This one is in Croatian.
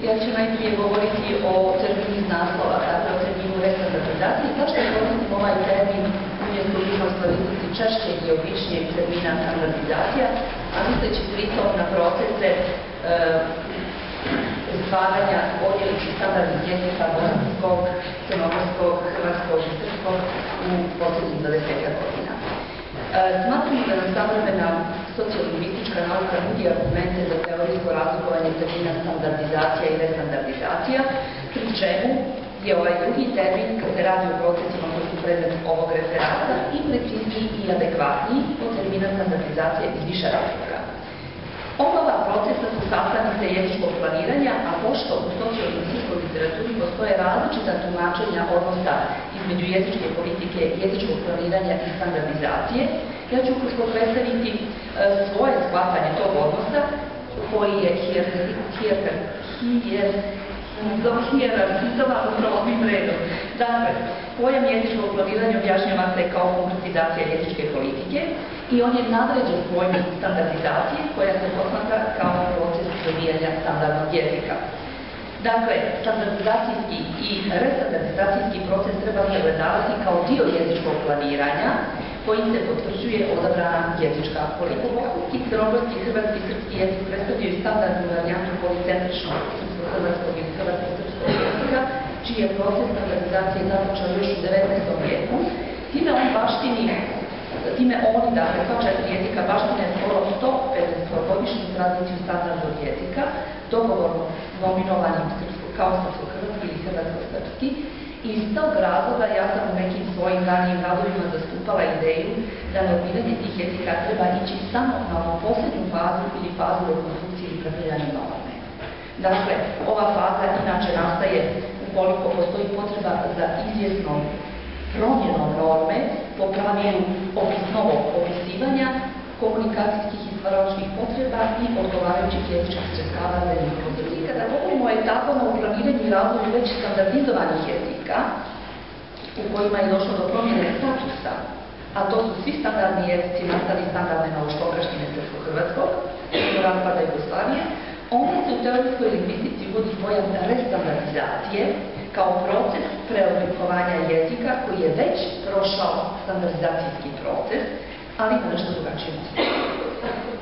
Ja ću najprije govoriti o terminu iz naslova, dakle o terminu restandardizacije. Zašto koristim ovaj termin umjesto koristiti češće i običnijeg termina standardizacija, a misleći pritom na procese stvaranja odjelih standardnih jezika bosanskog, crnogorskog, hrvatskog i srpskog u posljednjih 20 godina. Smatram da nam savremena sociolingvistička nauka nudi argumente za teorijsko razlikovanje termina standardizacija i restandardizacija, pri čemu je ovaj drugi termin, kad se radi o procesima koji su predmet ovog referata, i precizniji i adekvatniji od termina standardizacije iz više razloga. Oba ova procesa su sastavnice jezičkog planiranja, a pošto u sociolingvističkoj literaturi postoje različita tumačenja odnosa između jezičke politike, jezičkog planiranja i standardizacije, ja ću ukratko predstaviti svoje shvatanje tog odnosa koji je hijerarhizovan upravo ovim redom. Dakle, pojam jezičkog planiranja objašnjava se kao konkretizacija jezičke politike i on je nadređen pojmu standardizacije koja se posmatra kao proces dobijanja standardnog jezika. Dakle, standardizacijski i restandardizacijski proces treba sagledavati kao dio jezičkog planiranja kojim se potvrđuje odabrana jezička politika. I crnogorski, hrvatski i srpski jezik predstavljaju standardnu varijantu policentričnog srpsko-hrvatskog i hrvatsko-srpskog jezika, čiji je proces standardizacije započeo još u 19. vijeku. Time oni, dakle, sva 4 jezika baštine skoro 150-godišnju tradiciju standardnog jezika, dogovorno nominovanim kao srpsko-hrvatski ili hrvatsko-srpski. I iz tog razloga ja sam u nekim svojim ranijim radovima zastupala ideju da normiranje tih jezika treba ići samo na ovu posljednju fazu ili fazu rekonstrukcije i prepravljanja norme. Dakle, ova faza inače nastaje ukoliko postoji potreba za izvjesnom promjenom norme po pravilu novog opisivanja, komunikacijskih i stvaralačkih potreba i odgovarajućih jezičkih sredstava za njihovo djelovanje. Kada govorimo o etapama u planiranju i razvoju već standardizovanih jezika, u kojima je došlo do promjene statusa, a to su svi standardni jezici nastali standardne naučko-obraštine srpsko-hrvatskog, do raspada Jugoslavije, onda se u teorijskoj lingvistici uvodi pojam restandardizacije kao proces preoblikovanja jezika koji je već prošao standardizacijski proces, ali na nešto drugačiji način.